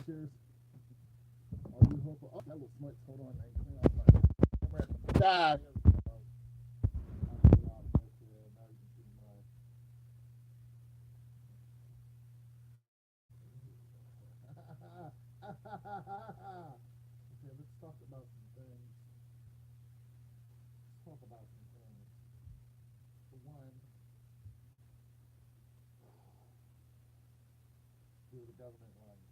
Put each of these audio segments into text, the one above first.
Cheers. Are you hopeful? Oh, that was smart. Hold on. I ain't clean off my camera. Ah, here we go. I feel out of here. Now you can see my. Okay, let's talk about some things. Let's talk about some things. For one, do the government line increase.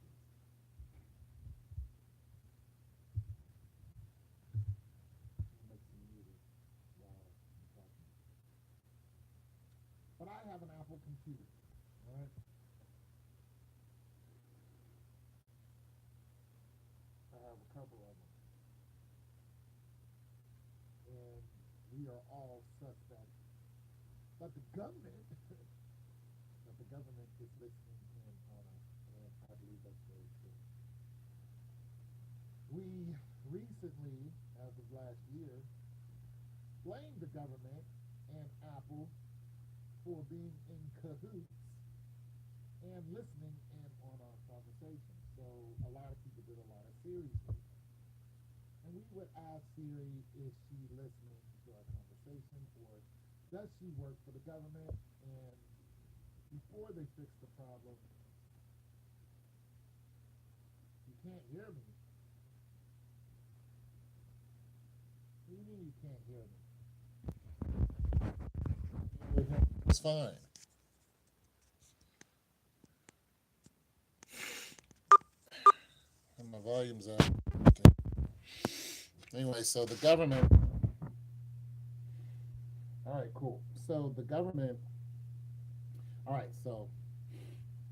Make some music while I'm talking. But I have an Apple computer. All right. I have a couple of them, and we are all suspects. But the government, but the government is listening in on us, and I believe that's very true. We recently, as of last year, blamed the government and Apple for being in cahoots and listening in on our conversation. So a lot of people did a lot of Siri stuff. And we would ask Siri, is she listening to our conversation or does she work for the government? And before they fix the problem, you can't hear me. What do you mean you can't hear me? It's fine. And my volume's up. Okay. Anyway, so the government. All right, cool. So the government. All right, so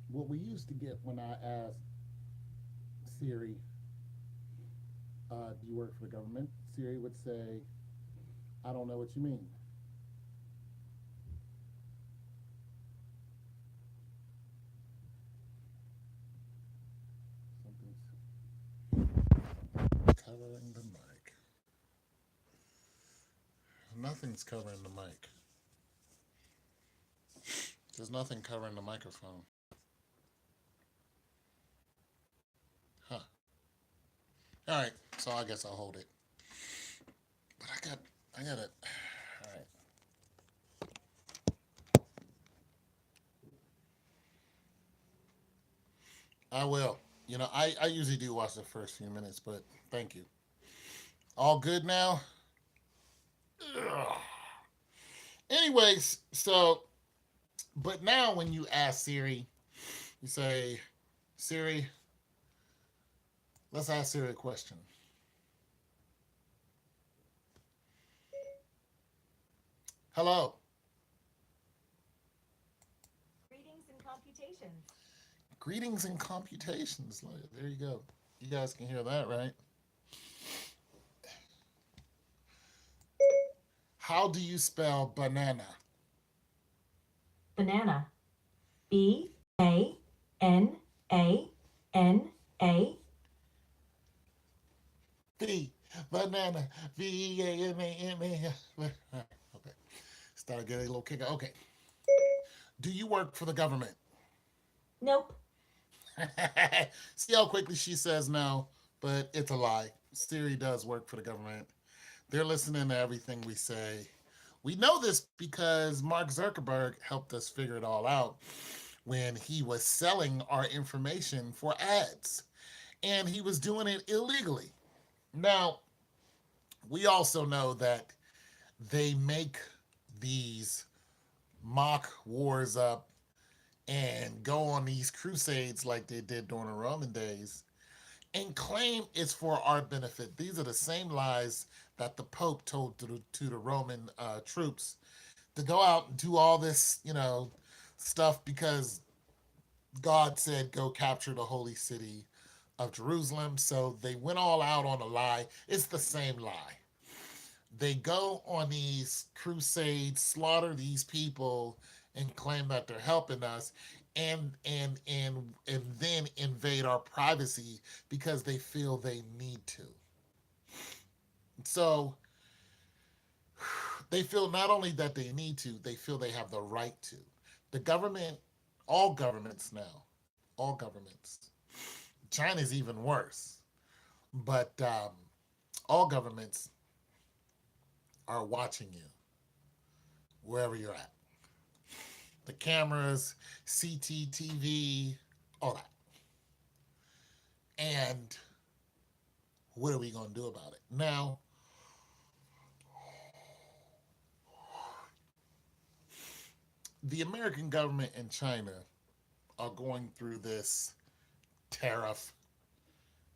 what we used to get when I asked Siri, do you work for the government? Siri would say, I don't know what you mean. Something's covering the mic. Nothing's covering the mic. There's nothing covering the microphone. Huh. All right, so I guess I'll hold it. But I got it. All right. I will. I usually do watch the first few minutes, but thank you. All good now? Ugh. Anyways, so, but now when you ask Siri, you say, Siri, let's ask Siri a question. Hello. Greetings and computations. Greetings and computations. There you go. You guys can hear that, right? How do you spell banana? Banana. Banana. B. Banana. Banana. Okay. Start getting a little kicker. Okay. Do you work for the government? Nope. See how quickly she says no, but it's a lie. Siri does work for the government. They're listening to everything we say. We know this because Mark Zuckerberg helped us figure it all out when he was selling our information for ads. And he was doing it illegally. Now, we also know that they make these mock wars up and go on these crusades like they did during the Roman days and claim it's for our benefit. These are the same lies that the Pope told to the Roman troops to go out and do all this, stuff because God said, go capture the holy city of Jerusalem. So they went all out on a lie. It's the same lie. They go on these crusades, slaughter these people, and claim that they're helping us, and then invade our privacy because they feel they need to. So they feel not only that they need to, they feel they have the right to. The government, all governments now, all governments, China's even worse. But all governments are watching you wherever you're at. The cameras, CCTV, all that. And what are we going to do about it? Now, the American government and China are going through this tariff,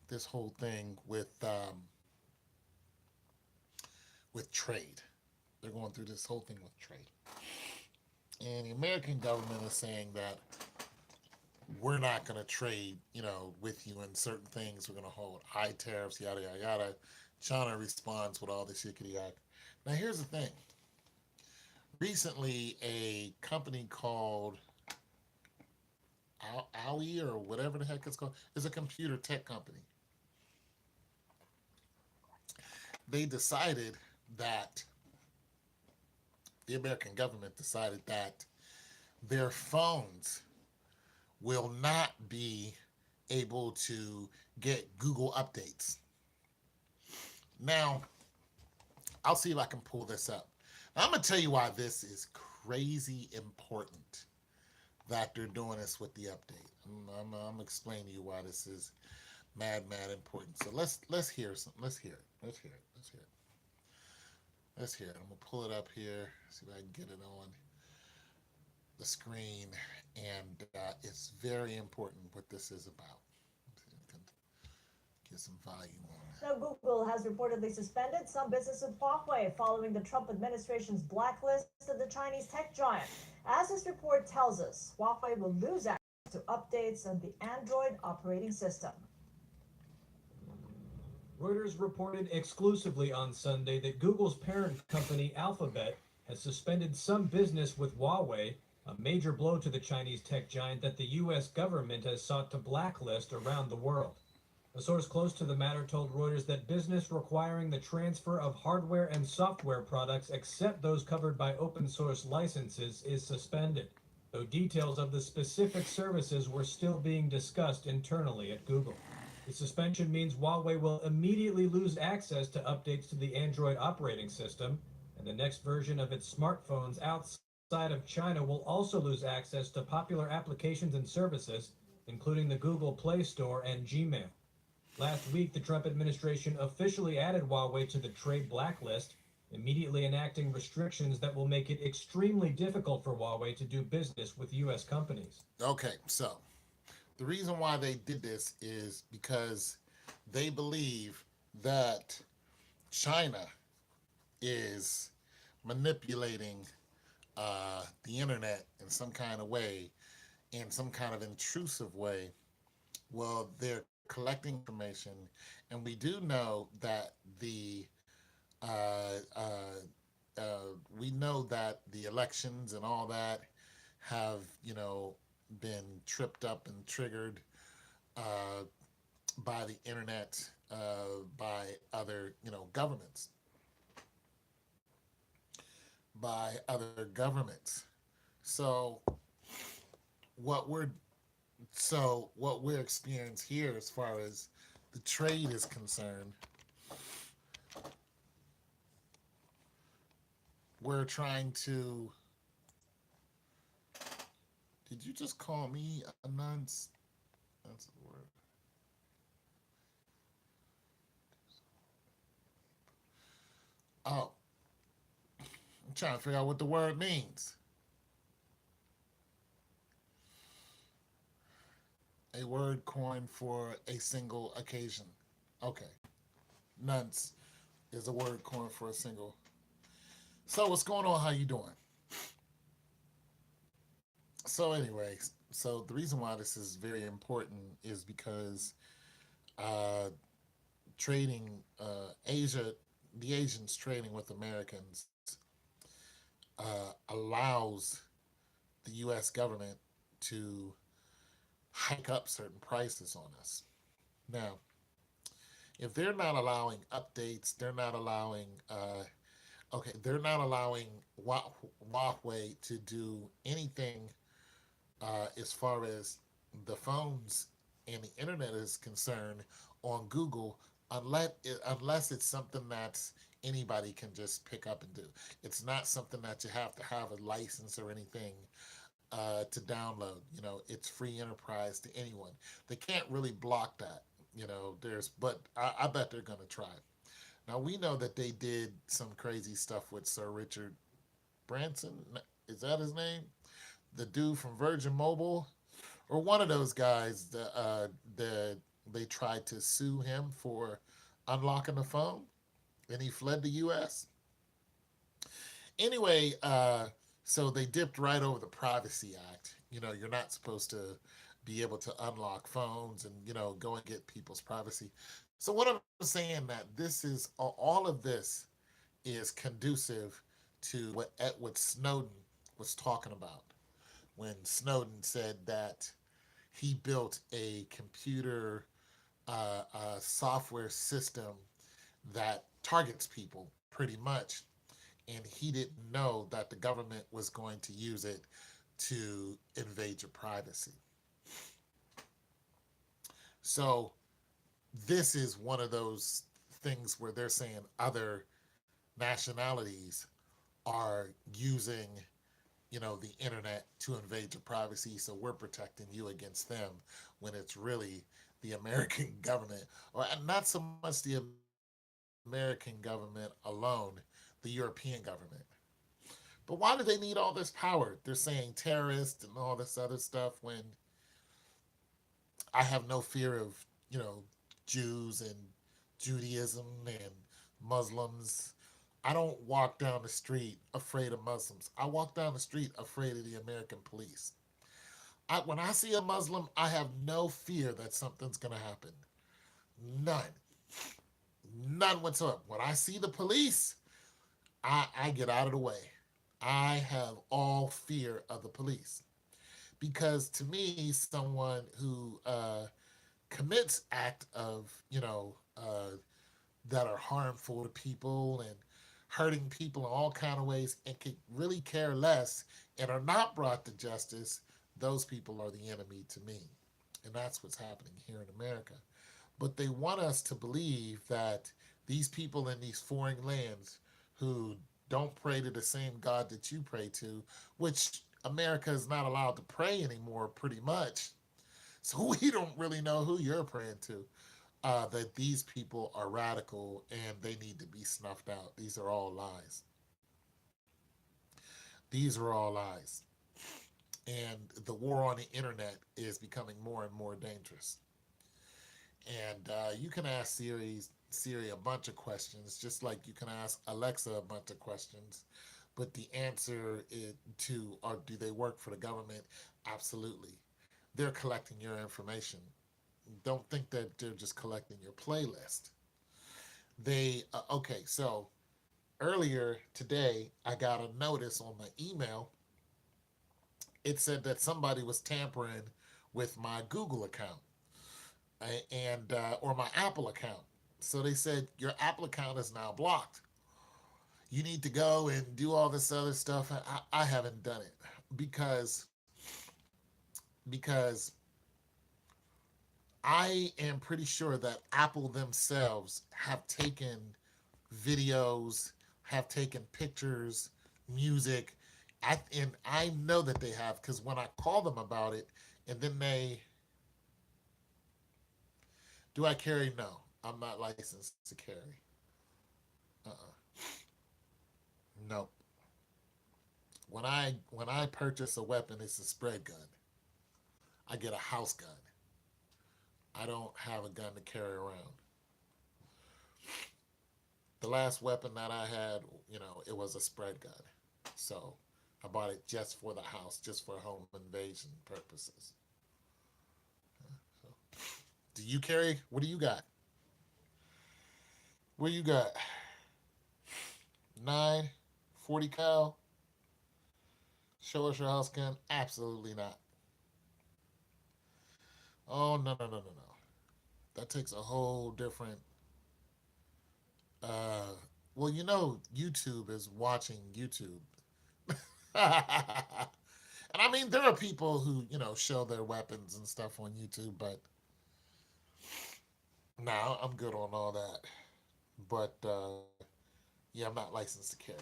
this whole thing with trade. They're going through this whole thing with trade. And the American government is saying that we're not going to trade, with you in certain things. We're going to hold high tariffs, yada, yada, yada. China responds with all this yickety yak. Now, here's the thing. Recently, a company called Aoi or whatever the heck it's called is a computer tech company. They decided that the American government decided that their phones will not be able to get Google updates. Now, I'll see if I can pull this up. Now, I'm going to tell you why this is crazy important that they're doing this with the update. I'm explaining to you why this is mad important. So let's hear something. Let's hear it. Let's hear it. I'm going to pull it up here, see if I can get it on the screen. And it's very important what this is about. Get some volume on it. Now, Google has reportedly suspended some business with Huawei following the Trump administration's blacklist of the Chinese tech giant. As this report tells us, Huawei will lose access to updates on the Android operating system. Reuters reported exclusively on Sunday that Google's parent company Alphabet has suspended some business with Huawei, a major blow to the Chinese tech giant that the U.S. government has sought to blacklist around the world. A source close to the matter told Reuters that business requiring the transfer of hardware and software products except those covered by open source licenses is suspended, though details of the specific services were still being discussed internally at Google. The suspension means Huawei will immediately lose access to updates to the Android operating system, and the next version of its smartphones outside of China will also lose access to popular applications and services, including the Google Play Store and Gmail. Last week, the Trump administration officially added Huawei to the trade blacklist, immediately enacting restrictions that will make it extremely difficult for Huawei to do business with U.S. companies. Okay, so the reason why they did this is because they believe that China is manipulating the internet in some kind of way, in some kind of intrusive way. Well, they're collecting information, and we do know that we know that the elections and all that have been tripped up and triggered by the internet, by other governments. So what we're experiencing here, as far as the trade is concerned, we're trying to. Did you just call me a nonce? That's the word. Oh, I'm trying to figure out what the word means. A word coined for a single occasion. Okay. Nonce is a word coined for a single. So what's going on? How you doing? So anyway, so the reason why this is very important is because trading the Asians trading with Americans allows the U.S. government to hike up certain prices on us. Now, if they're not allowing updates, they're not allowing Huawei to do anything as far as the phones and the internet is concerned on Google, unless it's something that's anybody can just pick up and do. It's not something that you have to have a license or anything to download. It's free enterprise to anyone. They can't really block that. But I bet they're gonna try. Now we know that they did some crazy stuff with Sir Richard Branson. Is that his name? The dude from Virgin Mobile, or one of those guys. They tried to sue him for unlocking the phone, and he fled the U.S. Anyway, so they dipped right over the Privacy Act. You're not supposed to be able to unlock phones and go and get people's privacy. So what I'm saying that this is all of this is conducive to what Snowden was talking about when Snowden said that he built a computer software system that targets people pretty much, and he didn't know that the government was going to use it to invade your privacy. So this is one of those things where they're saying other nationalities are using the internet to invade your privacy, so we're protecting you against them, when it's really the American government, or not so much the American government alone, the European government. But why do they need all this power? They're saying terrorists and all this other stuff, when I have no fear of, Jews and Judaism and Muslims. I don't walk down the street afraid of Muslims. I walk down the street afraid of the American police. When I see a Muslim, I have no fear that something's going to happen. None. None whatsoever. When I see the police, I get out of the way. I have all fear of the police. Because to me, someone who commits act of, that are harmful to people and hurting people in all kind of ways, and could really care less and are not brought to justice, those people are the enemy to me. And that's what's happening here in America. But they want us to believe that these people in these foreign lands who don't pray to the same God that you pray to, which America is not allowed to pray anymore, pretty much. So we don't really know who you're praying to. That these people are radical and they need to be snuffed out. These are all lies. These are all lies. And the war on the internet is becoming more and more dangerous. And you can ask Siri a bunch of questions, just like you can ask Alexa a bunch of questions. But the answer do they work for the government? Absolutely. They're collecting your information. Don't think that they're just collecting your playlist. Okay, so earlier today, I got a notice on my email. It said that somebody was tampering with my Google account and or my Apple account. So they said your Apple account is now blocked. You need to go and do all this other stuff. I haven't done it because I am pretty sure that Apple themselves have taken videos, have taken pictures, music, and I know that they have, because when I call them about it, and then do I carry? No, I'm not licensed to carry. Nope. When I purchase a weapon, it's a spread gun. I get a house gun. I don't have a gun to carry around. The last weapon that I had, it was a spread gun. So I bought it just for the house, just for home invasion purposes. So, do you carry? What do you got? What do you got? 940 cal? Show us your house gun? Absolutely not. Oh, no, no, no, no, no. That takes a whole different. Uh, well, YouTube is watching YouTube. And I mean, there are people who, show their weapons and stuff on YouTube, but Now I'm good on all that, but yeah, I'm not licensed to carry.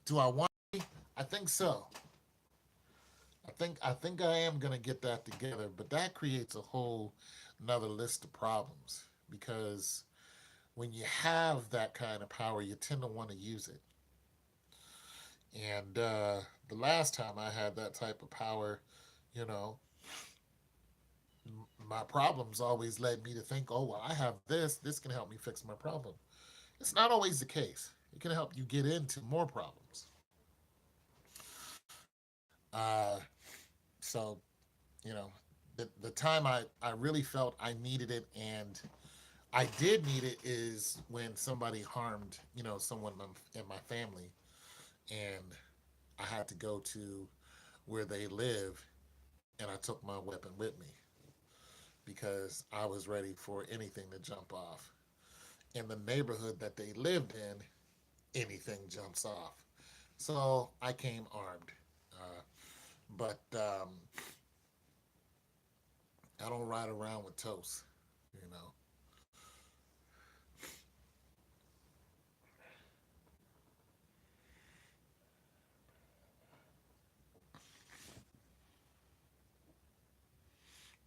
Do I want? I think so. I think I am gonna get that together, but that creates a whole another list of problems because when you have that kind of power, you tend to want to use it. And the last time I had that type of power, you know, my problems always led me to think, oh, well, I have this. This can help me fix my problem. It's not always the case. It can help you get into more problems. Uh, so, you know, the time I really felt I needed it and I did need it is when somebody harmed, someone in my family and I had to go to where they live and I took my weapon with me because I was ready for anything to jump off. In the neighborhood that they lived in, anything jumps off. So I came armed. But I don't ride around with toast, you know.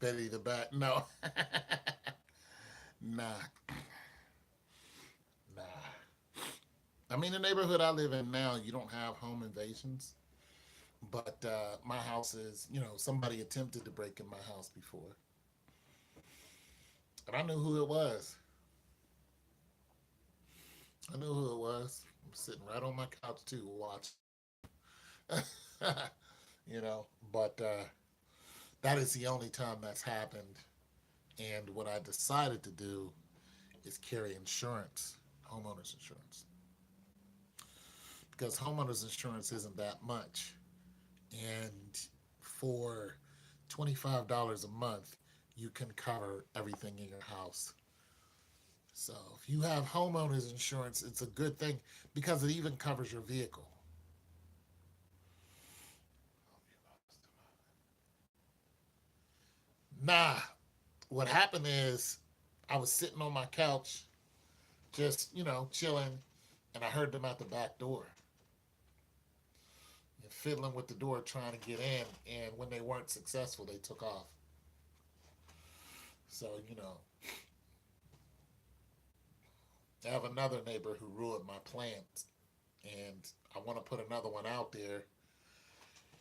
Betty the Bat. No. Nah, nah. I mean, the neighborhood I live in now, you don't have home invasions. But my house is, somebody attempted to break in my house before. And I knew who it was. I knew who it was. I'm sitting right on my couch, too, watching. But that is the only time that's happened. And what I decided to do is carry insurance, homeowners insurance, because homeowners insurance isn't that much. And for $25 a month, you can cover everything in your house. So if you have homeowners insurance, it's a good thing because it even covers your vehicle. Nah, what happened is I was sitting on my couch, just, chilling, and I heard them at the back door and fiddling with the door trying to get in. And when they weren't successful, they took off. So, I have another neighbor who ruined my plants, and I want to put another one out there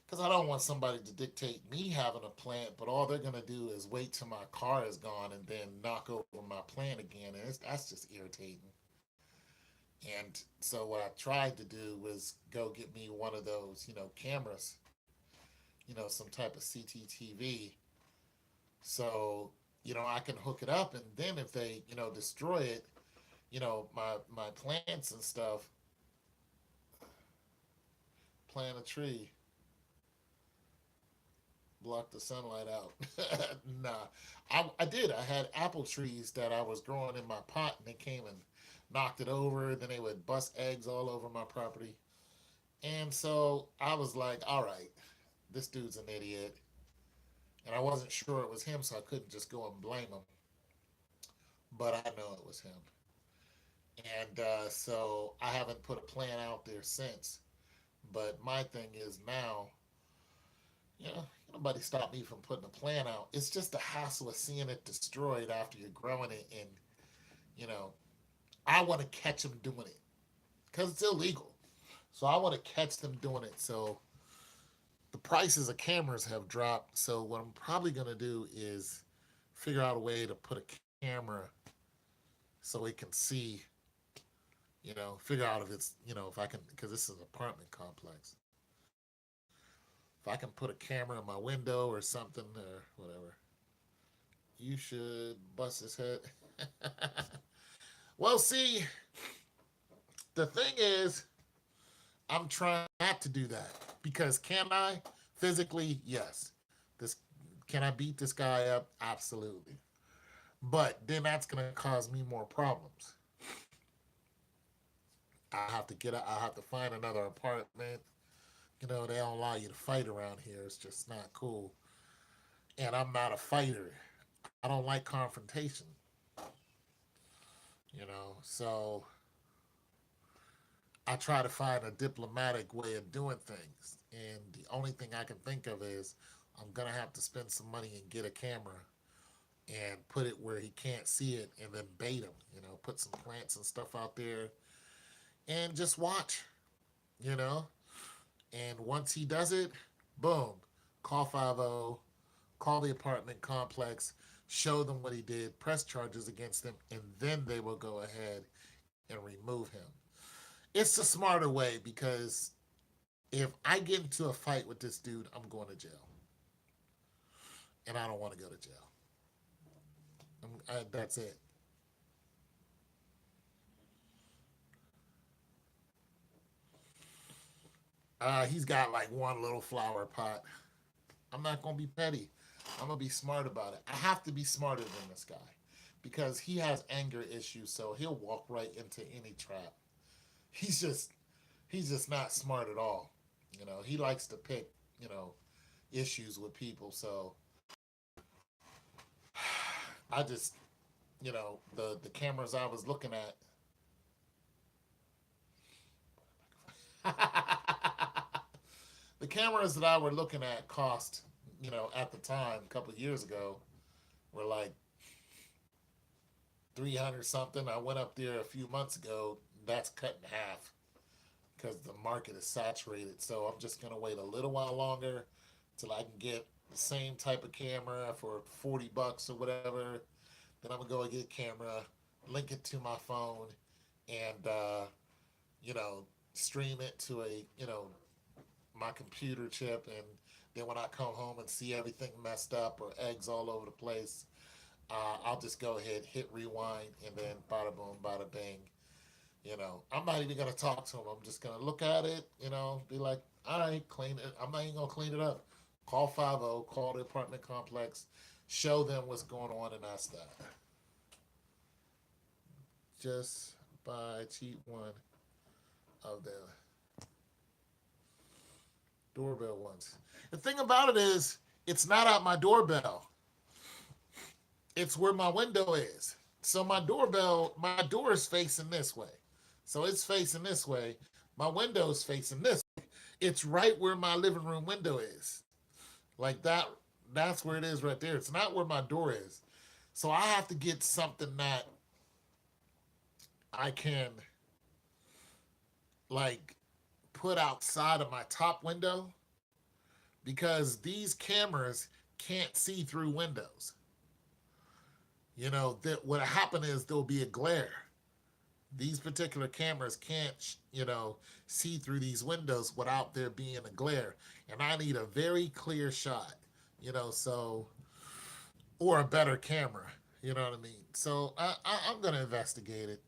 because I don't want somebody to dictate me having a plant, but all they're gonna do is wait till my car is gone and then knock over my plant again, and that's just irritating. And so what I tried to do was go get me one of those, cameras, some type of CCTV, so I can hook it up, and then if they, destroy it, my plants and stuff, plant a tree, block the sunlight out. Nah, I did. I had apple trees that I was growing in my pot, and they came and knocked it over. Then they would bust eggs all over my property. And so I was like, all right, this dude's an idiot. And I wasn't sure it was him, so I couldn't just go and blame him. But I know it was him. And so I haven't put a plan out there since. But my thing is now, nobody stopped me from putting a plan out. It's just the hassle of seeing it destroyed after you're growing it, and you know, I want to catch them doing it because it's illegal. So I want to catch them doing it. So the prices of cameras have dropped. So what I'm probably gonna do is figure out a way to put a camera so it can see. Figure out if it's if I can because this is an apartment complex. If I can put a camera in my window or something or whatever, you should bust his head. Well, see, the thing is, I'm trying not to do that because can I physically? Yes. This can I beat this guy up? Absolutely. But then that's gonna cause me more problems. I have to get. I have to find another apartment. They don't allow you to fight around here. It's just not cool. and I'm not a fighter. I don't like confrontation, so I try to find a diplomatic way of doing things. And the only thing I can think of is I'm going to have to spend some money and get a camera and put it where he can't see it and then bait him, put some plants and stuff out there and just watch, you know. And once he does it, boom, call 50, call the apartment complex, show them what he did, press charges against him, and then they will go ahead and remove him. It's the smarter way because if I get into a fight with this dude, I'm going to jail. And I don't want to go to jail. That's it. He's got like one little flower pot. I'm not going to be petty. I'm going to be smart about it. I have to be smarter than this guy because he has anger issues, so he'll walk right into any trap. He's just not smart at all. He likes to pick, issues with people. So I just, the cameras I was looking at, the cameras that I were looking at cost, at the time, a couple of years ago, were like 300 something. I went up there a few months ago. That's cut in half because the market is saturated. So I'm just going to wait a little while longer till I can get the same type of camera for $40 or whatever. Then I'm going to go and get a camera, link it to my phone, and, stream it to my computer chip. And then when I come home and see everything messed up or eggs all over the place, I'll just go ahead, hit rewind, and then bada boom, bada bing. I'm not even going to talk to him. I'm just going to look at it, be like, all right, clean it. I'm not even going to clean it up. Call 50, call the apartment complex, show them what's going on, and that's that. Just buy cheap one of the doorbell ones. The thing about it is, it's not at my doorbell. It's where my window is. So my door is facing this way. So it's facing this way. My window is facing this way. It's right where my living room window is. Like that, that's where it is right there. It's not where my door is. So I have to get something that I can like put outside of my top window because these cameras can't see through windows. That what happened is there'll be a glare. These particular cameras can't, see through these windows without there being a glare. And I need a very clear shot, so, or a better camera, you know what I mean? So I'm going to investigate it,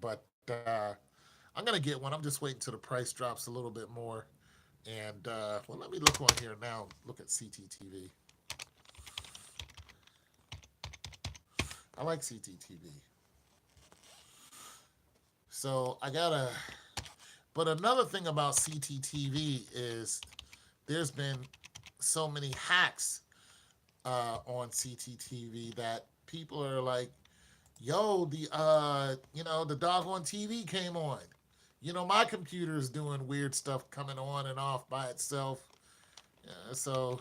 but I'm going to get one. I'm just waiting till the price drops a little bit more. And, well, let me look on here now, look at CTTV. I like CTTV. So but another thing about CTTV is there's been so many hacks on CTTV that people are like, yo, the doggone TV came on. My computer is doing weird stuff coming on and off by itself. So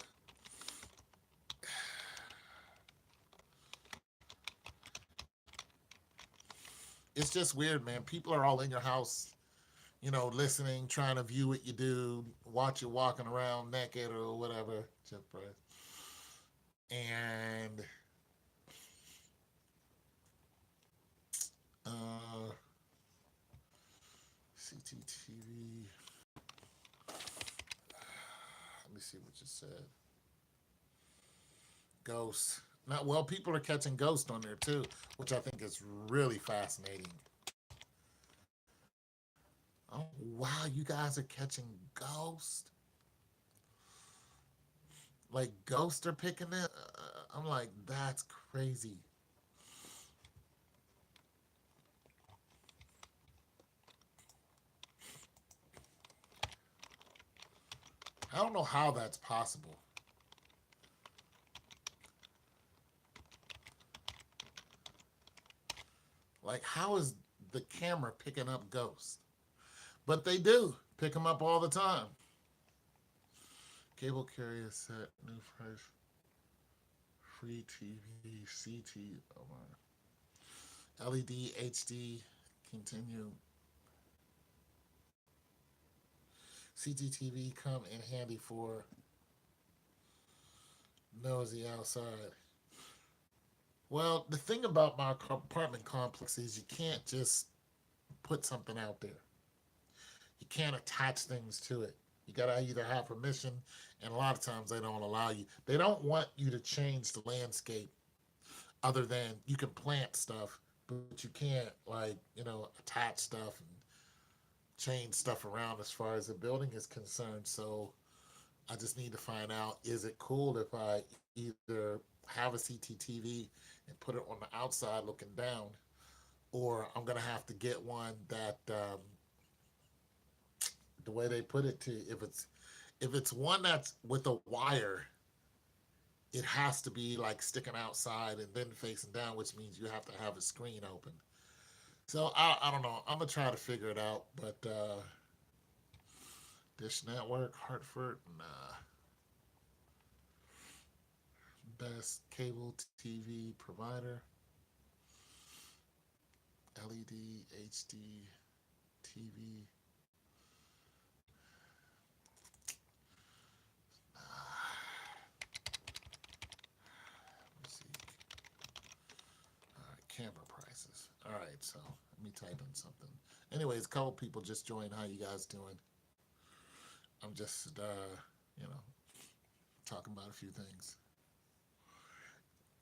it's just weird, man. People are all in your house, listening, trying to view what you do, watch you walking around naked or whatever. And CTTV. Let me see what you said. Ghosts. Not well. People are catching ghosts on there too, which I think is really fascinating. Oh wow, you guys are catching ghosts. Like ghosts are picking it. I'm like, that's crazy. I don't know how that's possible. Like, how is the camera picking up ghosts? But they do pick them up all the time. Cable carrier set new price. Free TV, CT, oh my. LED, HD, continue. CCTV come in handy for nosy outside. Well, the thing about my apartment complex is you can't just put something out there. You can't attach things to it. You gotta either have permission, and a lot of times they don't allow you. They don't want you to change the landscape other than you can plant stuff, but you can't, like, attach stuff and change stuff around as far as the building is concerned. So I just need to find out, is it cool if I either have a CCTV and put it on the outside looking down, or I'm gonna have to get one that the way they put it, to if it's one that's with a wire, it has to be like sticking outside and then facing down, which means you have to have a screen open. So I don't know. I'm gonna try to figure it out, but Dish Network, Hartford, nah. Best cable TV provider. LED, HD, TV. Let's see. All right, camera prices. All right, so let me type in something. Anyways, a couple people just joined. How you guys doing? I'm just, talking about a few things.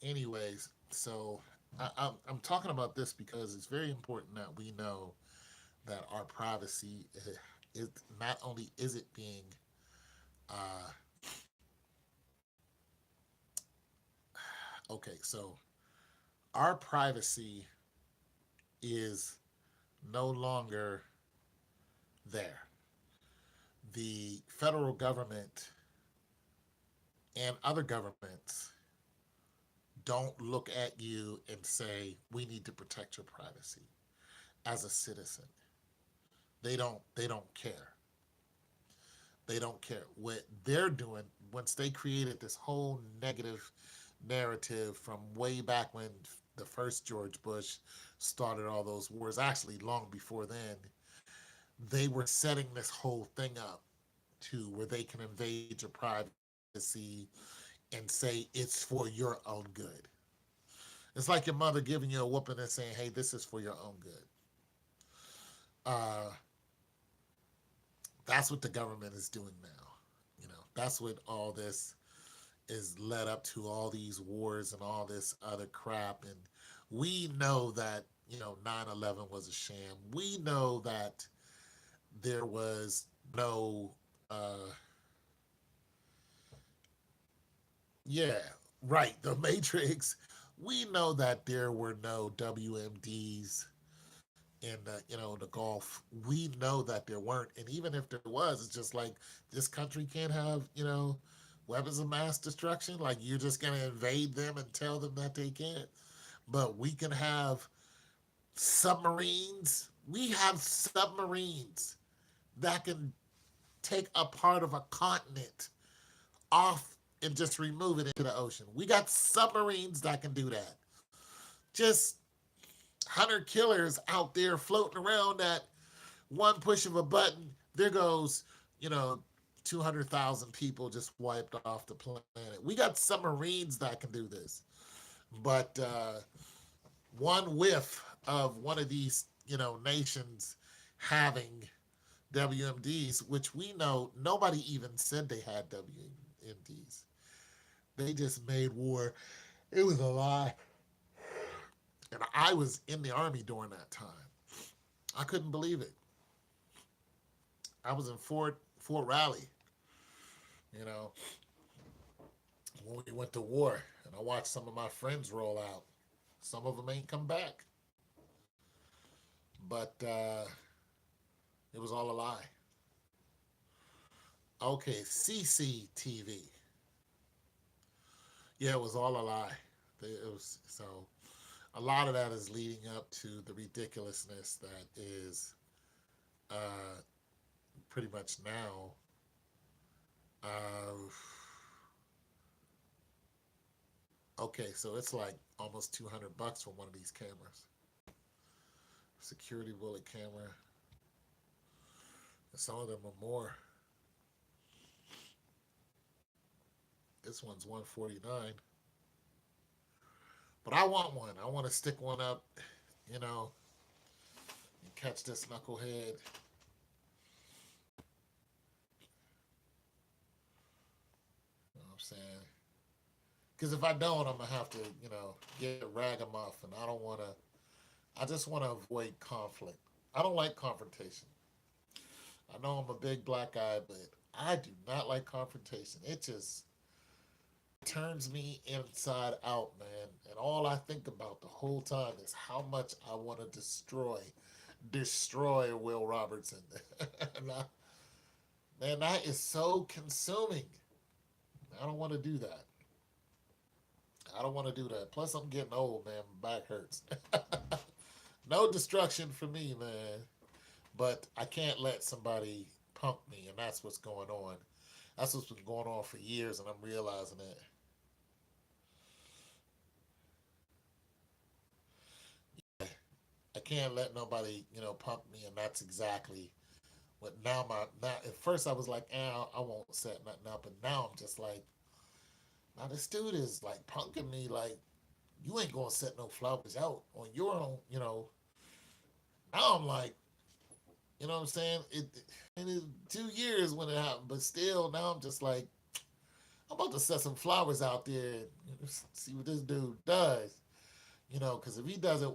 Anyways, so I'm talking about this because it's very important that we know that our privacy is not only is it being uh, okay, so our privacy is no longer there. The federal government and other governments don't look at you and say, we need to protect your privacy as a citizen. They don't care. They don't care. What they're doing, once they created this whole negative narrative from way back when the first George Bush started all those wars, actually long before then, they were setting this whole thing up to where they can invade your privacy and say it's for your own good. It's like your mother giving you a whooping and saying, hey, this is for your own good. That's what the government is doing now. That's what all this is led up to, all these wars and all this other crap. And we know that, 9/11 was a sham. We know that there was no, yeah, right, the Matrix. We know that there were no WMDs in the Gulf. We know that there weren't, and even if there was, it's just like this country can't have weapons of mass destruction. Like, you're just gonna invade them and tell them that they can't. But we can have submarines. We have submarines that can take a part of a continent off and just remove it into the ocean. We got submarines that can do that. Just hunter killers out there floating around at one push of a button. There goes, 200,000 people just wiped off the planet. We got submarines that can do this. But one whiff of one of these, nations having WMDs, which we know nobody even said they had WMDs. They just made war. It was a lie. And I was in the Army during that time. I couldn't believe it. I was in Fort Raleigh, when we went to war. And I watched some of my friends roll out. Some of them ain't come back. But it was all a lie. Okay, CCTV. Yeah, it was all a lie. It was so. a lot of that is leading up to the ridiculousness that is uh, pretty much now. Uh, okay, so it's like almost $200 for one of these cameras. Security bullet camera. And some of them are more. This one's $149. But I want one. I want to stick one up, you know, and catch this knucklehead. You know what I'm saying? Because if I don't, I'm going to have to, you know, get ragamuffin. I don't want to, I just want to avoid conflict. I don't like confrontation. I know I'm a big black guy, but I do not like confrontation. It just turns me inside out, man. And all I think about the whole time is how much I want to destroy Will Robertson. Man, that is so consuming. I don't want to do that. I don't want to do that. Plus, I'm getting old, man. My back hurts. No destruction for me, man. But I can't let somebody punk me, and that's what's going on. That's what's been going on for years, and I'm realizing it. I can't let nobody, you know, punk me, and that's exactly what now. At first, I was like, I won't set nothing up, and now I'm just like, now this dude is like punking me, like you ain't gonna set no flowers out on your own, you know. Now I'm like, you know what I'm saying? And it's 2 years when it happened, but still, now I'm just like, I'm about to set some flowers out there and see what this dude does. You know, because if he does it,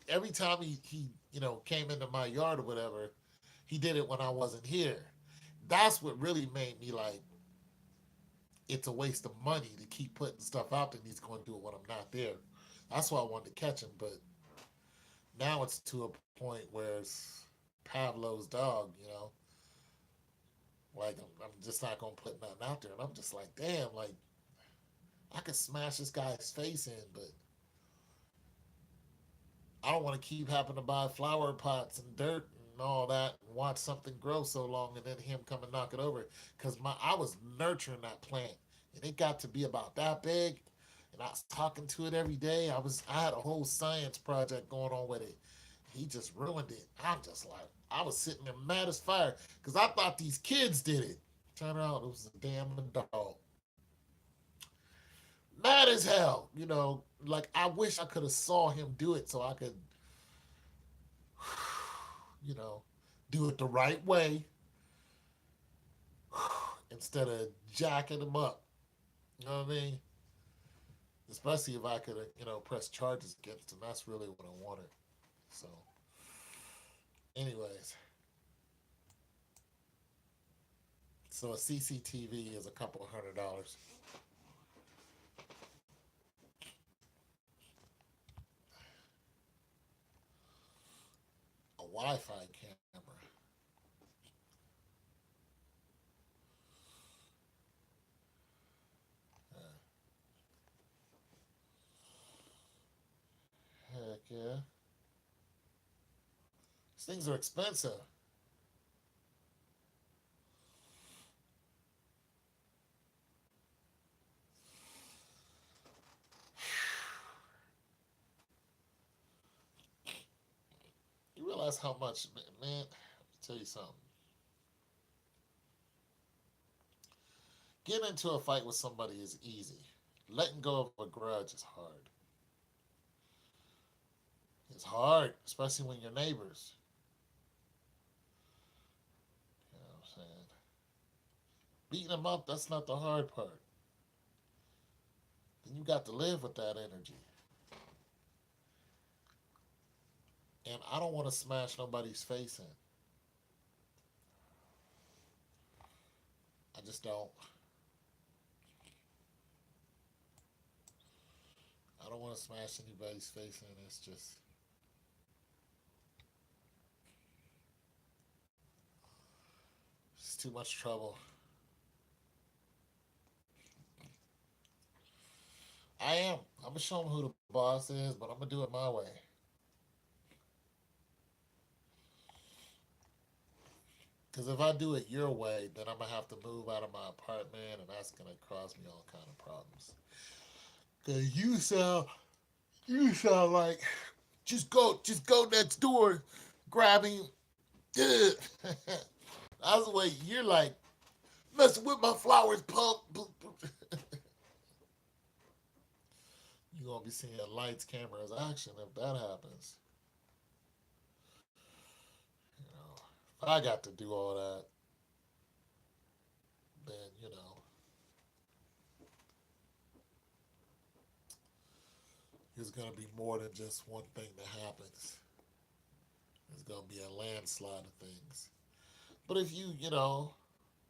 every time he you know came into my yard or whatever, he did it when I wasn't here. That's what really made me like, it's a waste of money to keep putting stuff out and he's going to do it when I'm not there. That's why I wanted to catch him, but now it's to a point where it's Pavlov's dog, you know. Like I'm just not gonna put nothing out there, and I'm just like, damn, like I could smash this guy's face in, but I don't want to keep having to buy flower pots and dirt and all that and watch something grow so long and then him come and knock it over. Because I was nurturing that plant and it got to be about that big, and I was talking to it every day. I had a whole science project going on with it. He just ruined it. I'm just like, I was sitting there mad as fire because I thought these kids did it. Turned out it was a damn adult. Mad as hell, you know. Like I wish I could have saw him do it so I could, you know, do it the right way instead of jacking him up. You know what I mean? Especially if I could, you know, press charges against him. That's really what I wanted. So, anyways, so a CCTV is a couple of $100. A Wi-Fi camera. Heck yeah. These things are expensive. You realize how much, man, let me tell you something. Getting into a fight with somebody is easy. Letting go of a grudge is hard. It's hard, especially when you're neighbors. You know what I'm saying? Beating them up, that's not the hard part. Then you got to live with that energy. And I don't want to smash nobody's face in. I just don't. I don't want to smash anybody's face in. It's too much trouble. I am. I'm gonna show him who the boss is, but I'm gonna do it my way. Because if I do it your way, then I'm gonna have to move out of my apartment, and that's gonna cause me all kind of problems. Because you sound like just go next door, grab him. Ugh. I was wait. You're like messing with my flowers, pump. You're gonna be seeing lights, cameras, action if that happens. You know, if I got to do all that, then it's gonna be more than just one thing that happens. It's gonna be a landslide of things. But if you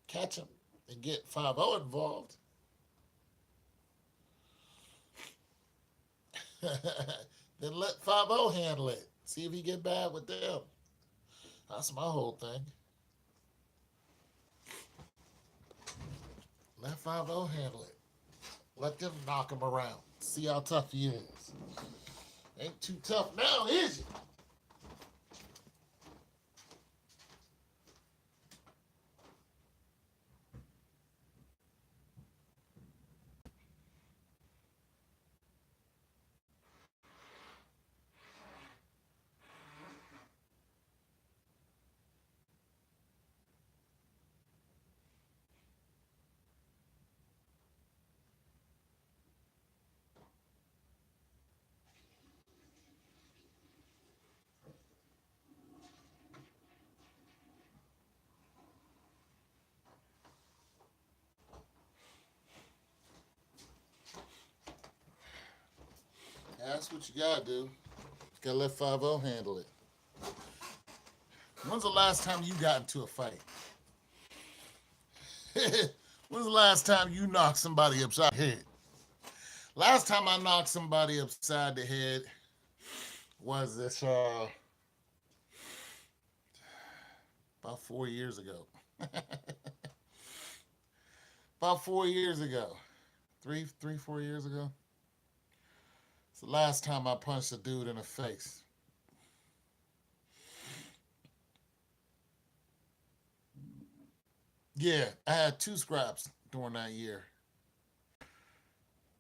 catch them and get 5-0 involved, then let 5-0 handle it. See if he get bad with them. That's my whole thing. Let 5-0 handle it. Let them knock him around. See how tough he is. Ain't too tough now, is he? That's what you gotta do. You gotta let 5-0 handle it. When's the last time you got into a fight? When's the last time you knocked somebody upside the head? Last time I knocked somebody upside the head was this about 4 years ago. About 4 years ago. 4 years ago. It's the last time I punched a dude in the face. Yeah, I had two scraps during that year.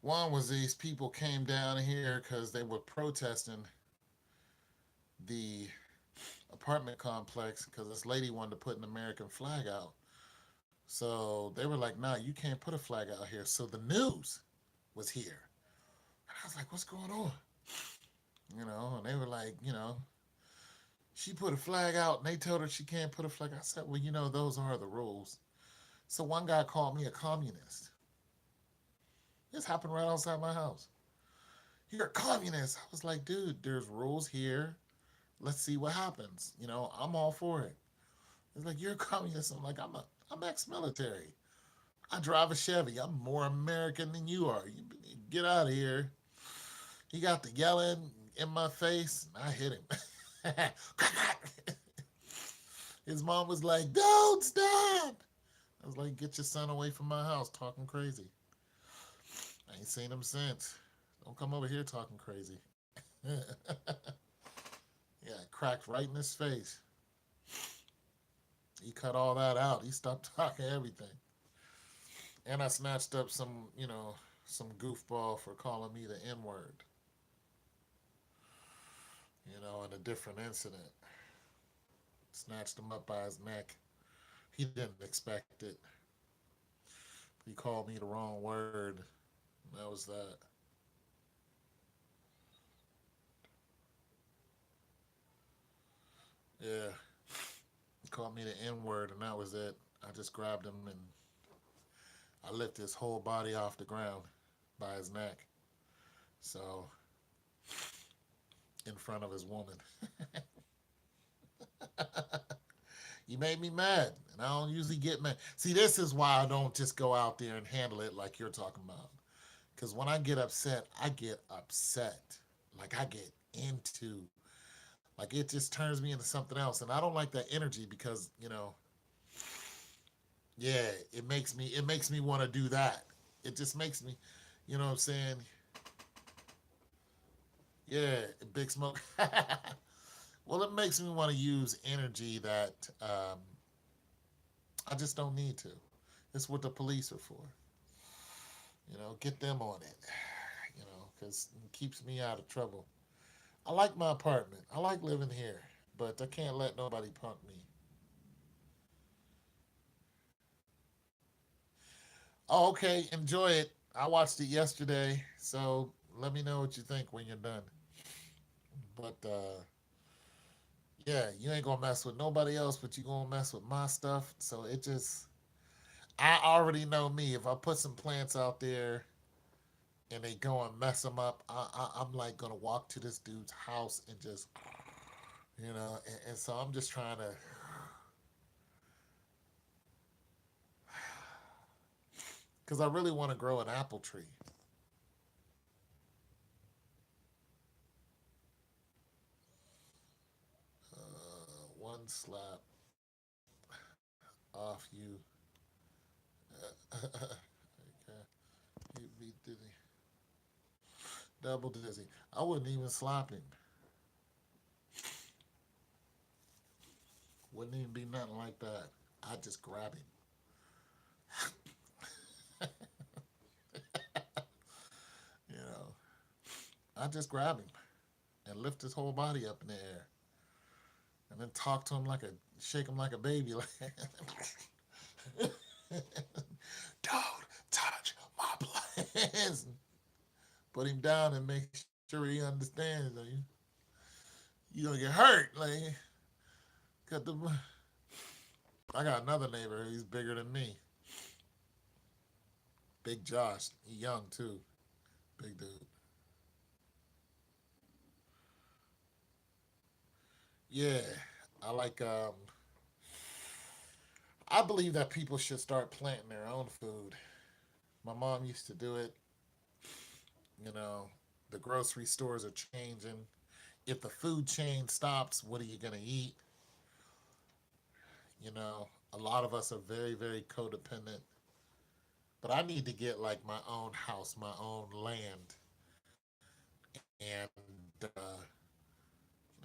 One was these people came down here because they were protesting the apartment complex because this lady wanted to put an American flag out. So they were like, nah, you can't put a flag out here. So the news was here. And I was like, what's going on? And they were like, she put a flag out and they told her she can't put a flag. I said, well, those are the rules. So one guy called me a communist. This happened right outside my house. You're a communist. I was like, dude, there's rules here. Let's see what happens. I'm all for it. It's like, you're a communist. I'm like, I'm ex-military. I drive a Chevy. I'm more American than you are. You get out of here. He got the yelling in my face. And I hit him. His mom was like, don't stop. I was like, get your son away from my house talking crazy. I ain't seen him since. Don't come over here talking crazy. Yeah, cracked right in his face. He cut all that out. He stopped talking everything. And I snatched up some goofball for calling me the N-word. In a different incident. Snatched him up by his neck. He didn't expect it. He called me the wrong word. And that was that. Yeah. He called me the N-word and that was it. I just grabbed him and I lifted his whole body off the ground by his neck. So, in front of his woman. You made me mad, and I don't usually get mad. See, this is why I don't just go out there and handle it like you're talking about. Because when I get upset, I get upset. Like, I get into, like, it just turns me into something else. And I don't like that energy because, yeah, it makes me want to do that. It just makes me, you know what I'm saying? Yeah, Big Smoke. Well, it makes me want to use energy that I just don't need to. It's what the police are for. Get them on it. Because it keeps me out of trouble. I like my apartment. I like living here, but I can't let nobody punk me. Oh, okay. Enjoy it. I watched it yesterday, so let me know what you think when you're done. But yeah, you ain't gonna mess with nobody else, but you gonna mess with my stuff. So it just, I already know me. If I put some plants out there and they go and mess them up, I'm like gonna walk to this dude's house and just, and so I'm just trying to, because I really want to grow an apple tree. One slap off you. Okay. You beat Dizzy. Double Dizzy. I wouldn't even slap him. Wouldn't even be nothing like that. I'd just grab him. You know, I'd just grab him and lift his whole body up in the air. And then talk to him shake him like a baby. Like, don't touch my plans. Put him down and make sure he understands. You gonna get hurt. Like, cut the. I got another neighbor. He's bigger than me. Big Josh. He young too. Big dude. Yeah, I like. I believe that people should start planting their own food. My mom used to do it. You know, the grocery stores are changing. If the food chain stops, what are you gonna eat? A lot of us are very, very codependent. But I need to get like my own house, my own land, and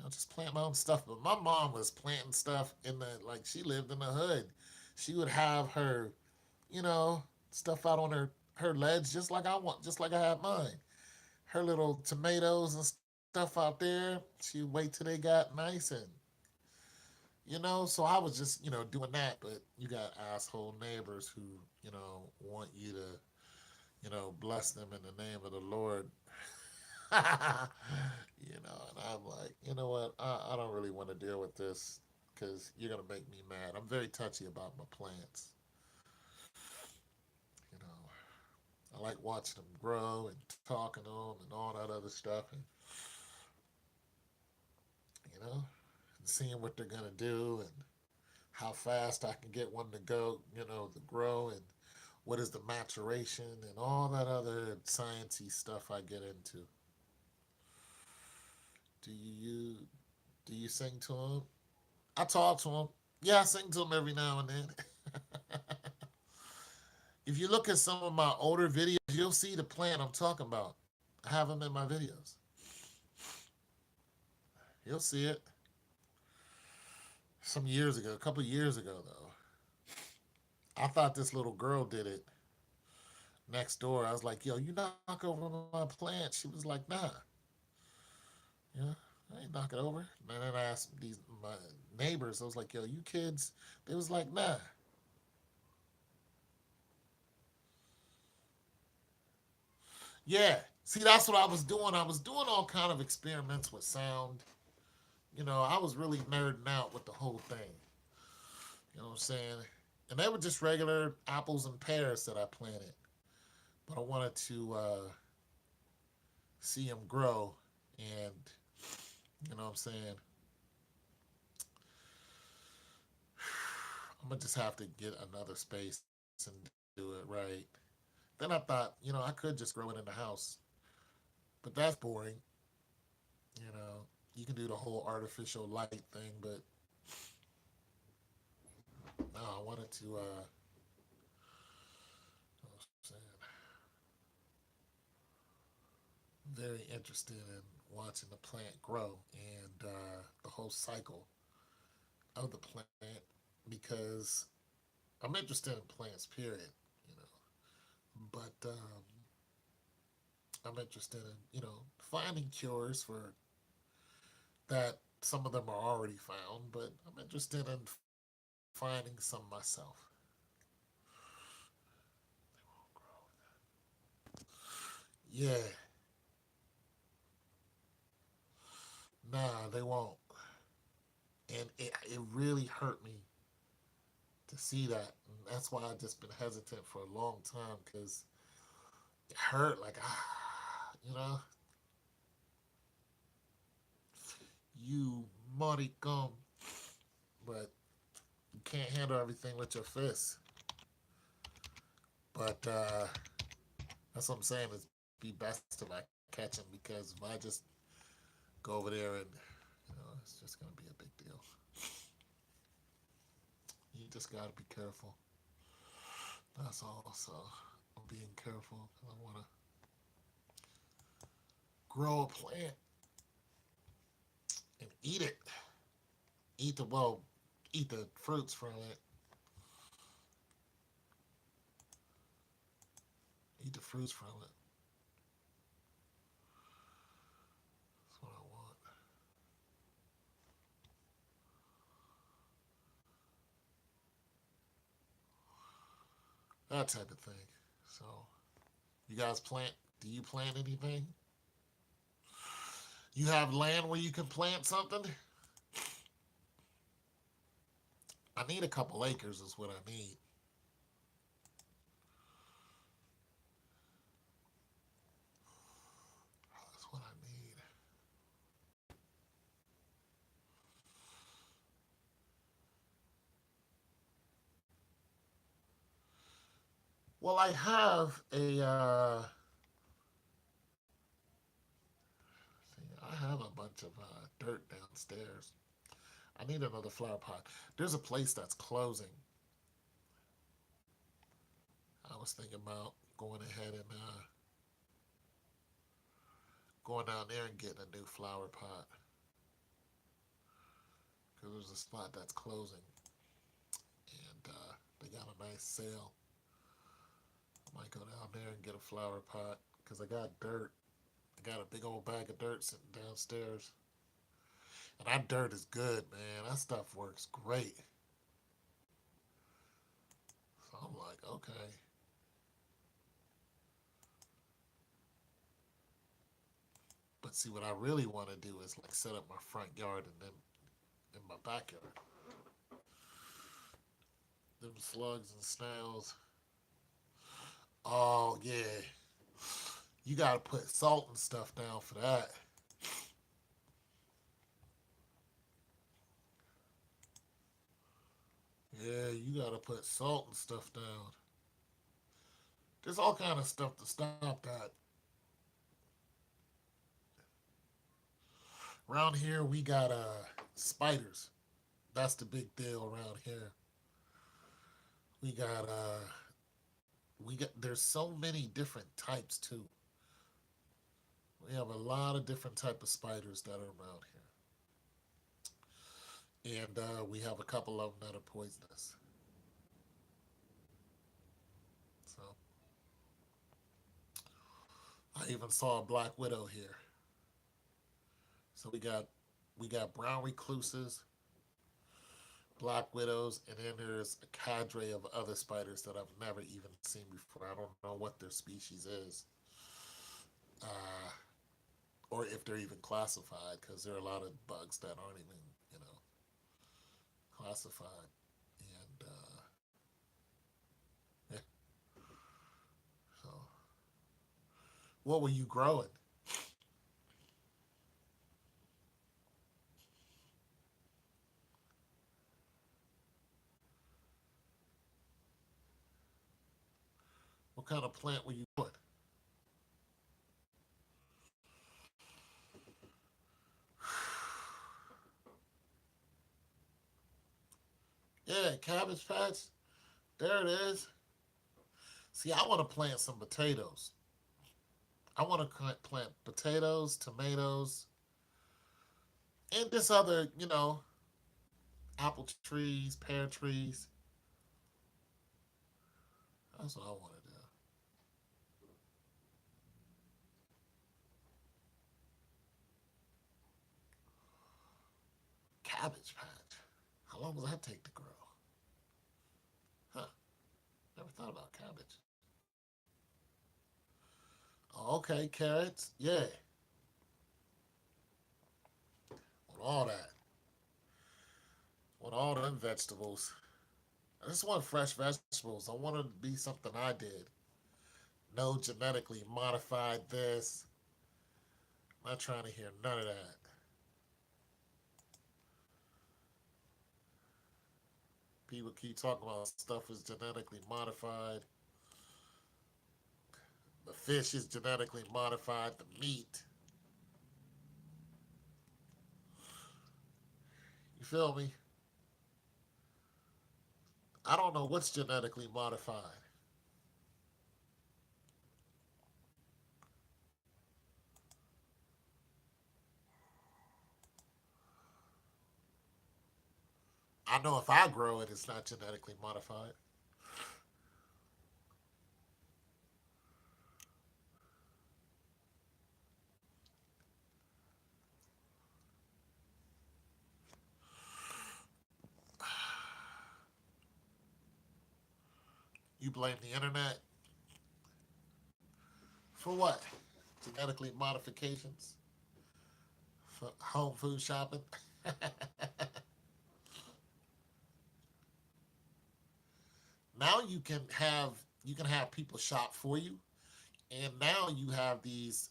just plant my own stuff. But my mom was planting stuff she lived in the hood. She would have her, stuff out on her ledge just like I have mine. Her little tomatoes and stuff out there. She'd wait till they got nice and so I was just, doing that, but you got asshole neighbors who, want you to, bless them in the name of the Lord. And I'm like, you know what? I don't really want to deal with this because you're going to make me mad. I'm very touchy about my plants. You know, I like watching them grow and talking to them and all that other stuff. And, and seeing what they're going to do and how fast I can get one to go, to grow and what is the maturation and all that other sciencey stuff I get into. Do you sing to him? I talk to him. Yeah, I sing to him every now and then. If you look at some of my older videos, you'll see the plant I'm talking about. I have them in my videos. You'll see it. Some years ago, a couple years ago, though. I thought this little girl did it next door. I was like, yo, you knock over my plant. She was like, nah. Yeah, I ain't knock it over. And then I asked my neighbors, I was like, yo, you kids? They was like, nah. Yeah. See, that's what I was doing. I was doing all kind of experiments with sound. I was really nerding out with the whole thing. You know what I'm saying? And they were just regular apples and pears that I planted. But I wanted to see them grow. And, you know what I'm saying? I'm going to just have to get another space and do it right. Then I thought, I could just grow it in the house. But that's boring. You can do the whole artificial light thing, but no, I wanted to, very interested in watching the plant grow and the whole cycle of the plant because I'm interested in plants, period. You know, but I'm interested in finding cures for that. Some of them are already found, but I'm interested in finding some myself. Yeah, nah, they won't, and it really hurt me to see that. And that's why I just been hesitant for a long time because it hurt. Like you maricon, but you can't handle everything with your fists. But that's what I'm saying. It's be best if I catch him because if I just go over there and it's just gonna be a big deal. You just gotta be careful. That's all. So I'm being careful because I want to grow a plant and eat it. Eat the eat the fruits from it. Eat the fruits from it. That's what I want. That type of thing. So you guys plant? Do you plant anything? You have land where you can plant something? I need a couple acres is what I need. That's what I need. Well, I have a I have a bunch of dirt downstairs. I need another flower pot. There's a place that's closing. I was thinking about going ahead and going down there and getting a new flower pot because there's a spot that's closing and they got a nice sale. I might go down there and get a flower pot because I got dirt. I got a big old bag of dirt sitting downstairs. And that dirt is good, man. That stuff works great. So I'm like, okay. But see, what I really want to do is like set up my front yard and then in my backyard. Them slugs and snails. Oh, yeah. You got to put salt and stuff down for that. Yeah, you got to put salt and stuff down. There's all kind of stuff to stop that. Around here, we got spiders. That's the big deal around here. We got there's so many different types too. We have a lot of different type of spiders that are around here, and we have a couple of them that are poisonous. So I even saw a black widow here. So we got brown recluses, black widows, and then there's a cadre of other spiders that I've never even seen before. I don't know what their species is, uh, or if they're even classified, because there are a lot of bugs that aren't even you know classified. And yeah, so what were you growing? What kind of plant were you growing? Yeah, cabbage patch. There it is. See, I want to plant some potatoes. I want to plant potatoes, tomatoes, and this other, apple trees, pear trees. That's what I want to do. Cabbage patch. How long does that take to grow? Huh. Never thought about cabbage. Oh, okay, carrots. Yeah. Want all that. Want all them vegetables. I just want fresh vegetables. I want to be something I did. No genetically modified this. I'm not trying to hear none of that. People keep talking about stuff is genetically modified. The fish is genetically modified. The meat. You feel me? I don't know what's genetically modified. I know if I grow it, it's not genetically modified. You blame the internet for what? Genetically modifications? For home food shopping? Now you can have people shop for you, and now you have these.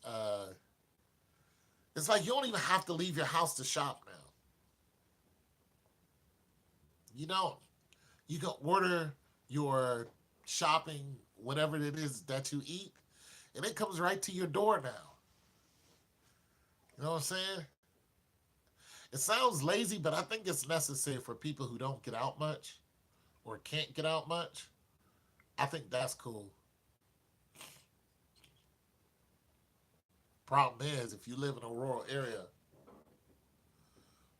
It's like you don't even have to leave your house to shop now. You don't. You can order your shopping, whatever it is that you eat, and it comes right to your door now. You know what I'm saying? It sounds lazy, but I think it's necessary for people who don't get out much or can't get out much. I think that's cool. Problem is, if you live in a rural area,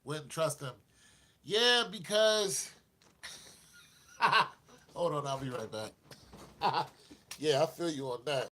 wouldn't trust them. Yeah, because hold on, I'll be right back. Yeah, I feel you on that.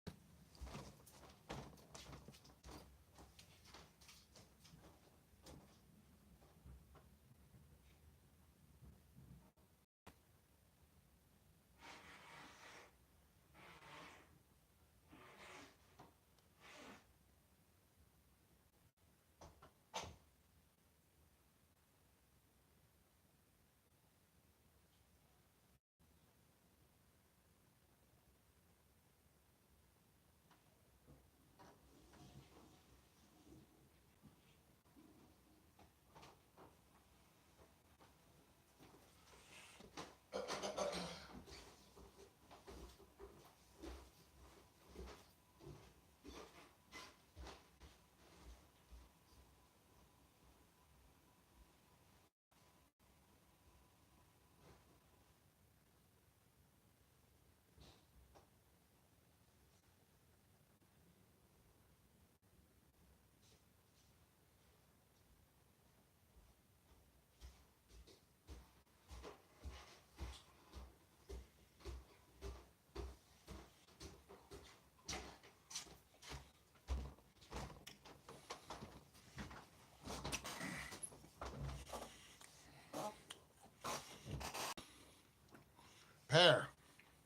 Pear.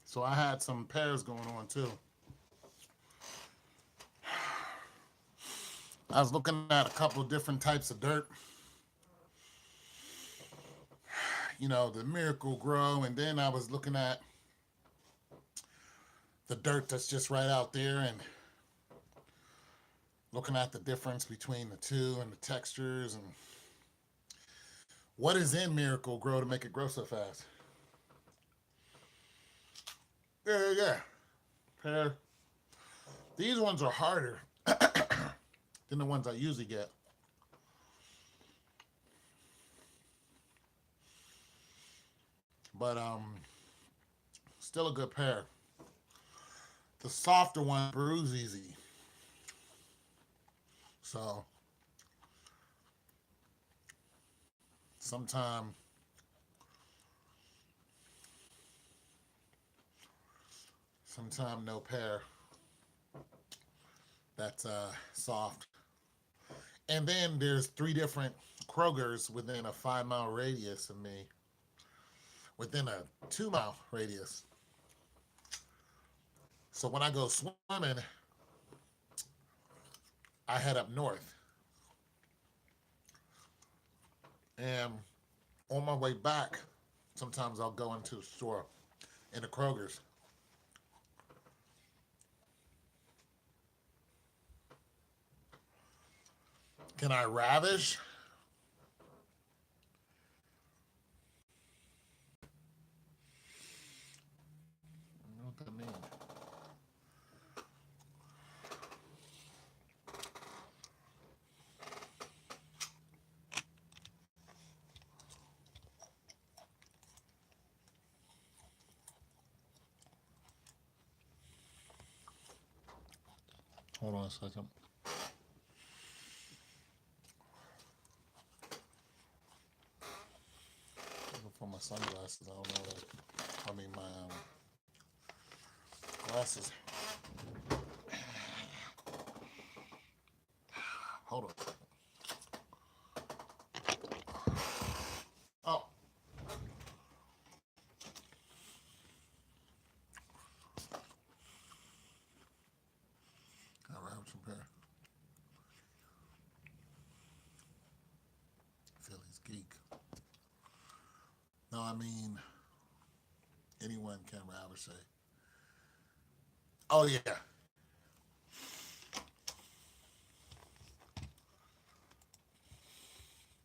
So I had some pears going on too. I was looking at a couple of different types of dirt. The Miracle Grow, and then I was looking at the dirt that's just right out there and looking at the difference between the two and the textures and what is in Miracle Grow to make it grow so fast. Yeah, yeah, yeah. Pear. These ones are harder than the ones I usually get. But still a good pear. The softer one bruise easy. So sometime no pear that's soft. And then there's 3 different Krogers within a 5 mile radius of me, within a 2 mile radius. So when I go swimming, I head up north. And on my way back, sometimes I'll go into the store in the Kroger's. Can I ravish? I don't know what that means. Hold on a second. Looking for my sunglasses. I don't know that. I mean, my glasses. Hold on. Oh. I wrapped some pear. Philly's geek. No, I mean, anyone can ravish say. Oh, yeah.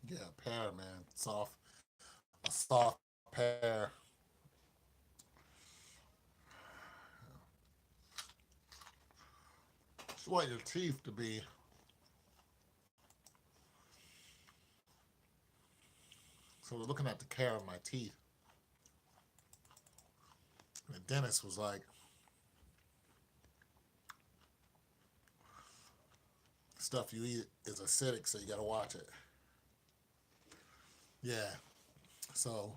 Yeah, pear, man. Soft. A soft pear. Just want your teeth to be. So we're looking at the care of my teeth. And the dentist was like, stuff you eat is acidic, so you gotta watch it. Yeah. So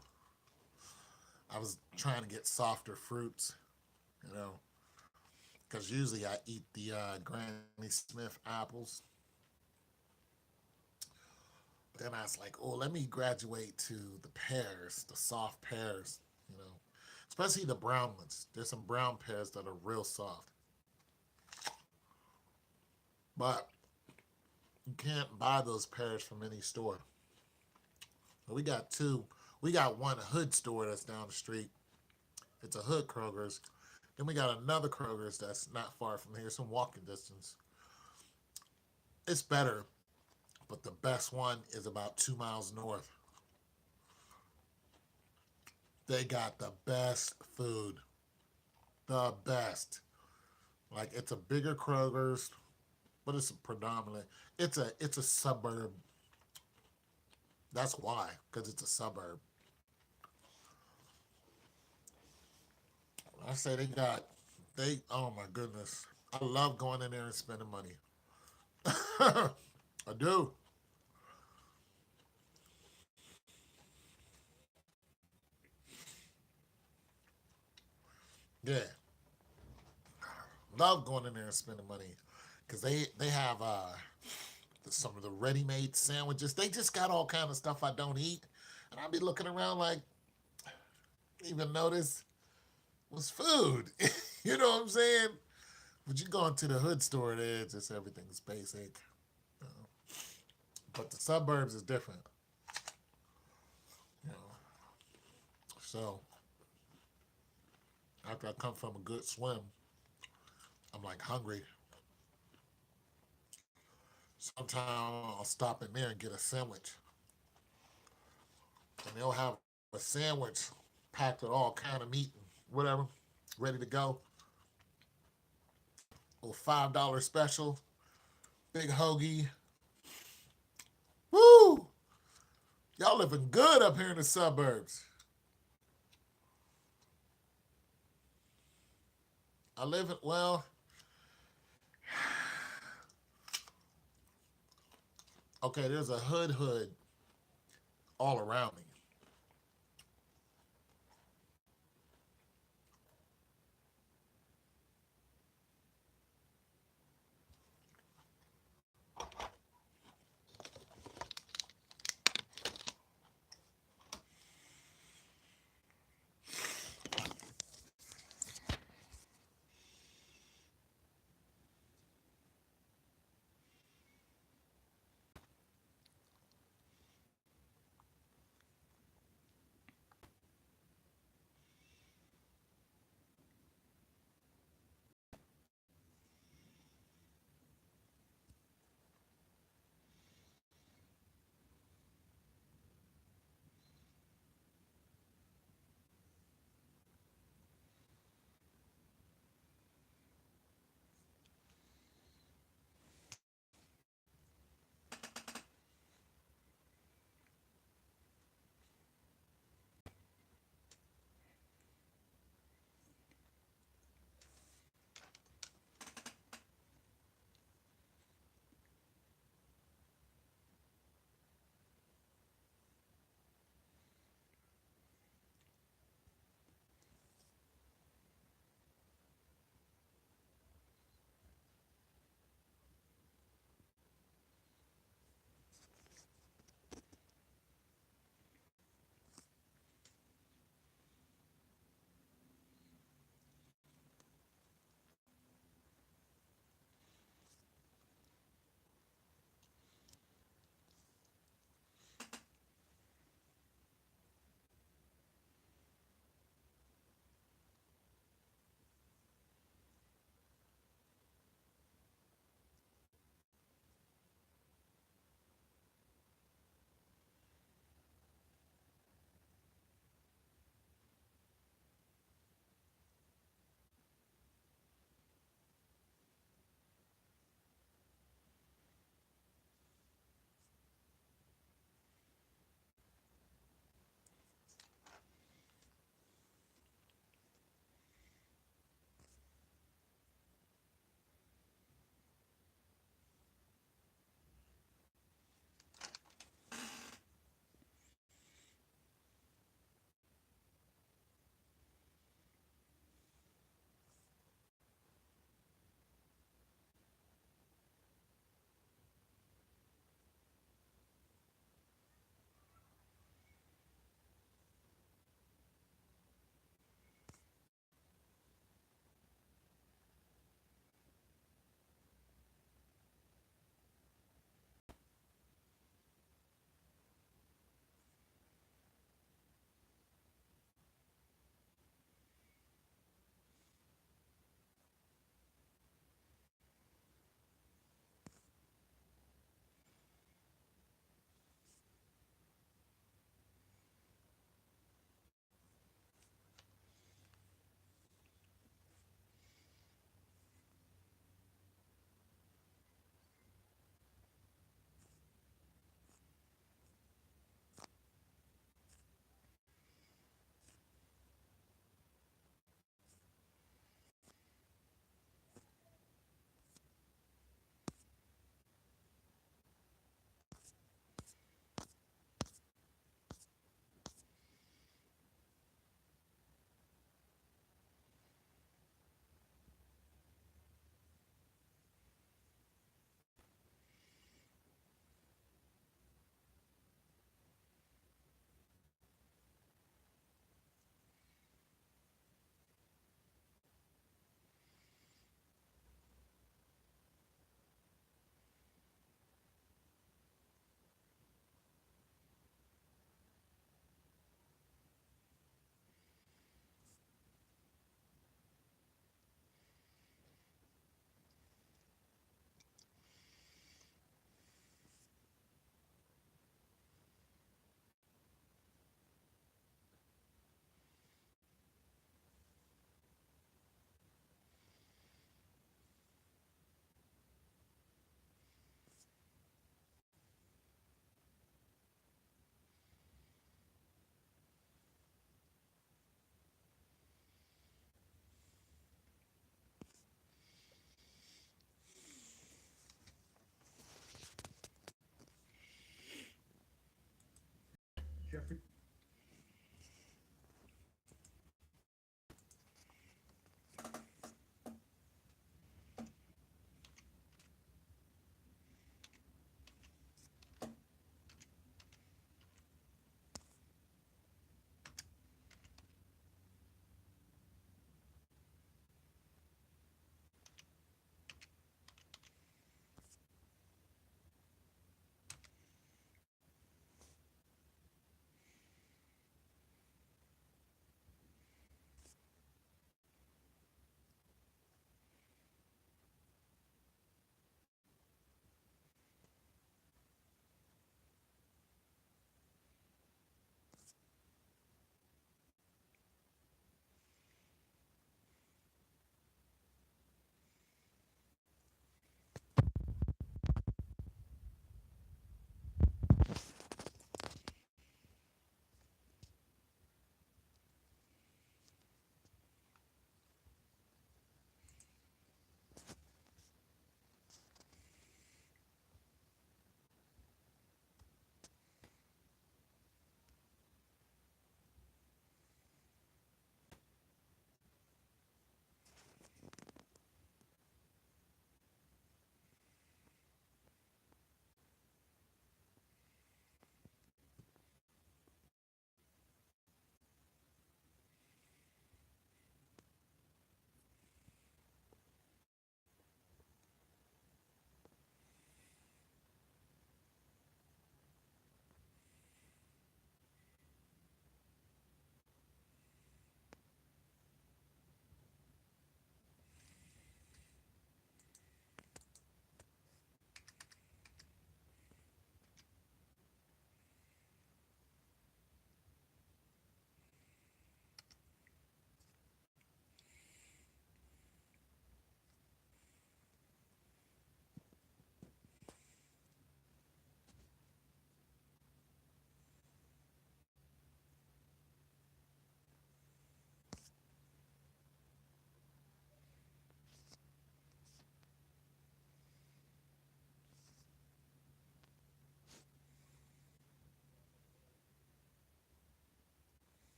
I was trying to get softer fruits, you know, because usually I eat the Granny Smith apples. Then I was like, oh, let me graduate to the pears, the soft pears, you know, especially the brown ones. There's some brown pears that are real soft. But you can't buy those pears from any store. We got 2. We got one Hood store that's down the street. It's a Hood Kroger's. Then we got another Kroger's that's not far from here, some walking distance. It's better, but the best one is about 2 miles north. They got the best food. The best. Like, it's a bigger Kroger's, but it's predominant. It's a suburb. That's why, because it's a suburb. I say oh my goodness. I love going in there and spending money. I do. Yeah. Love going in there and spending money. Because they have some of the ready-made sandwiches. They just got all kind of stuff I don't eat. And I'll be looking around like, even notice was food. You know what I'm saying? But you go into the Hood store, there, just everything's basic. You know. But the suburbs is different. You know. So after I come from a good swim, I'm like hungry. Sometimes I'll stop in there and get a sandwich. And they'll have a sandwich packed with all kind of meat and whatever, ready to go. A $5 special, big hoagie. Woo! Y'all living good up here in the suburbs. I live in, well, Okay, there's a hood all around me.